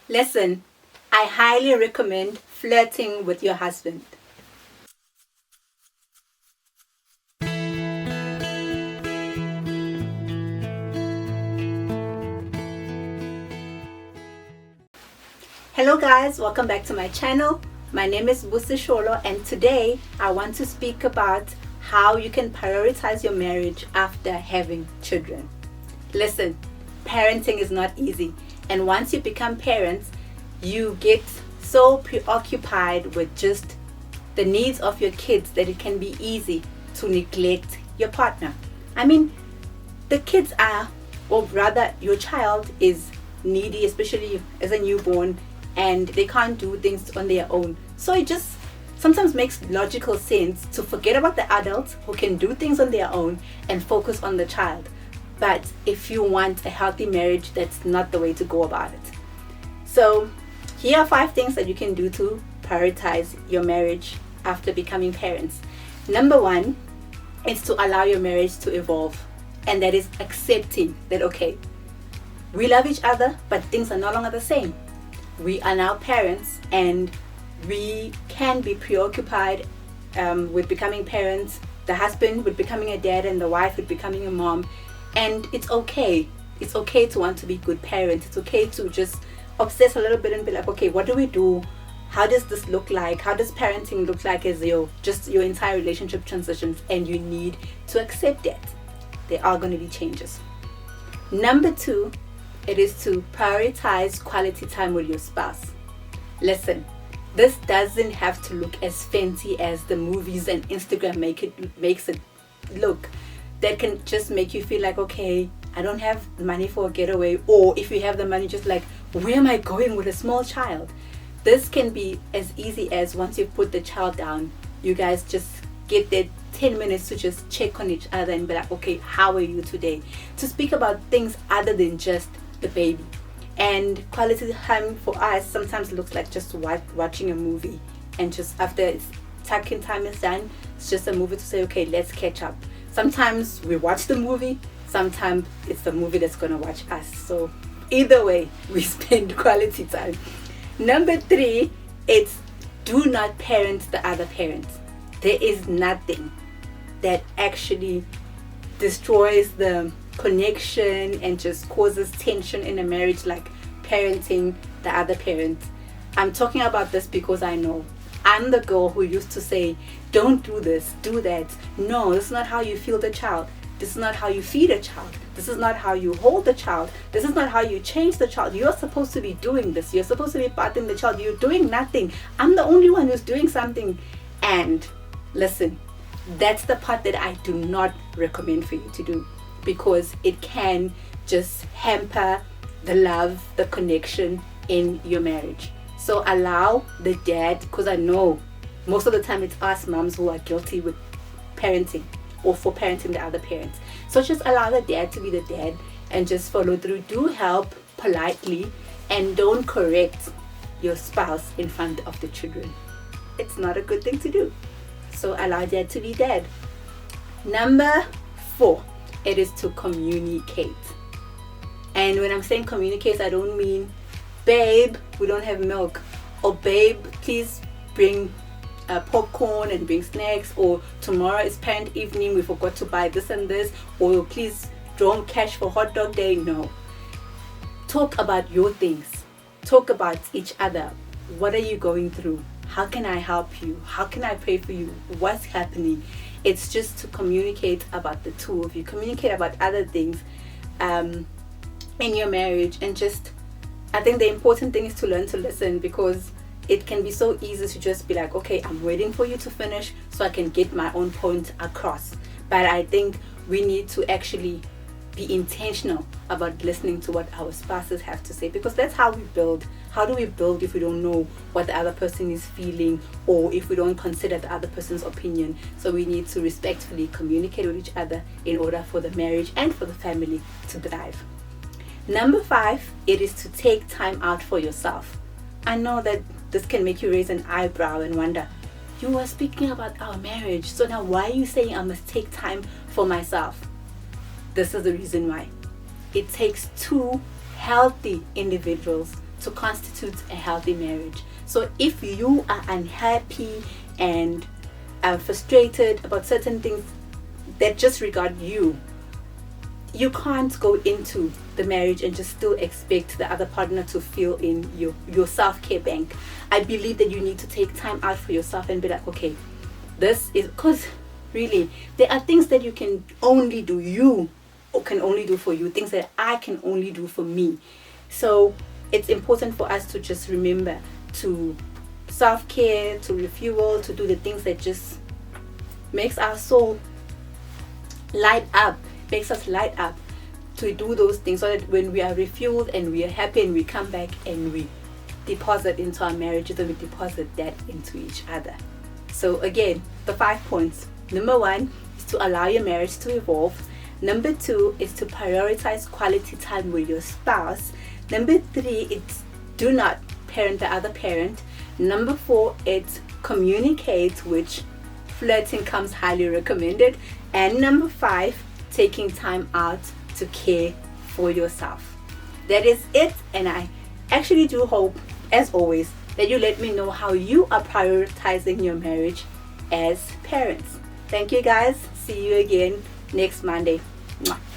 Listen, I highly recommend flirting with your husband. Hello guys, welcome back to my channel. My name is Busie Sholo, and today I want to speak about how you can prioritize your marriage after having children. Listen, parenting is not easy, and once you become parents, you get so preoccupied with just the needs of your kids that it can be easy to neglect your partner. I mean, the kids are, or rather your child is needy, especially as a newborn, and they can't do things on their own. So it just sometimes makes logical sense to forget about the adults who can do things on their own and focus on the child. But if you want a healthy marriage, that's not the way to go about it. So here are 5 things that you can do to prioritize your marriage after becoming parents. Number 1 is to allow your marriage to evolve, and that is accepting that, okay, we love each other, but things are no longer the same. We are now parents, and we can be preoccupied with becoming parents, the husband with becoming a dad, and the wife with becoming a mom. And it's okay. It's okay to want to be good parents. It's okay to just obsess a little bit and be like, okay, what do we do? How does this look like? How does parenting look like as your entire relationship transitions? And you need to accept that. There are going to be changes. Number 2, it is to prioritize quality time with your spouse. Listen, this doesn't have to look as fancy as the movies and Instagram makes it look. That can just make you feel like, okay, I don't have money for a getaway, or if you have the money, just like, where am I going with a small child? This can be as easy as once you put the child down, you guys just get that 10 minutes to just check on each other and be like, okay, how are you today? To speak about things other than just the baby. And quality time for us sometimes looks like just watching a movie, and just after it's tuck-in time is done, it's just a movie to say, okay, let's catch up. Sometimes we watch the movie, sometimes it's the movie that's gonna watch us. So either way, we spend quality time. Number 3, it's do not parent the other parent. There is nothing that actually destroys the connection and just causes tension in a marriage like parenting the other parent. I'm talking about this because I know I'm the girl who used to say, don't do this, do that. No, this is not how you feel the child. This is not how you feed a child. This is not how you hold the child. This is not how you change the child. You're supposed to be doing this. You're supposed to be bathing the child. You're doing nothing. I'm the only one who's doing something. And listen, that's the part that I do not recommend for you to do, because it can just hamper the love, the connection in your marriage. So allow the dad, because I know most of the time it's us moms who are guilty with parenting or for parenting the other parents. So just allow the dad to be the dad and just follow through. Do help politely, and don't correct your spouse in front of the children. It's not a good thing to do. So allow dad to be dad. Number 4, it is to communicate. And when I'm saying communicate, I don't mean, babe, we don't have milk, or babe, please bring popcorn and bring snacks, or tomorrow is parent evening, we forgot to buy this and this, or please draw cash for hot dog day. No. Talk about your things. Talk about each other. What are you going through? How can I help you? How can I pray for you? What's happening? It's just to communicate about the two of you. Communicate about other things in your marriage. And just, I think the important thing is to learn to listen, because it can be so easy to just be like, okay, I'm waiting for you to finish so I can get my own point across. But I think we need to actually be intentional about listening to what our spouses have to say, because that's how we build. How do we build if we don't know what the other person is feeling, or if we don't consider the other person's opinion? So we need to respectfully communicate with each other in order for the marriage and for the family to thrive. Number 5, it is to take time out for yourself. I know that this can make you raise an eyebrow and wonder, you were speaking about our marriage, so now why are you saying I must take time for myself? This is the reason why. It takes 2 healthy individuals to constitute a healthy marriage. So if you are unhappy and frustrated about certain things that just regard you, you can't go into the marriage and just still expect the other partner to fill in your self-care bank. I believe that you need to take time out for yourself and be like, okay, this is, because really there are things that you can only do, you can only do for you, things that I can only do for me. So it's important for us to just remember to self-care, to refuel, to do the things that just makes our soul light up, makes us light up, to do those things, so that when we are refueled and we are happy and we come back and we deposit into our marriages and we deposit that into each other. So again, the 5 points. Number 1 is to allow your marriage to evolve. Number 2 is to prioritize quality time with your spouse. Number 3 is do not parent the other parent. Number 4, it's communicate, which flirting comes highly recommended. And number 5, taking time out to care for yourself. That is it, and I actually do hope, as always, that you let me know how you are prioritizing your marriage as parents. Thank you guys. See you again next Monday. Mwah.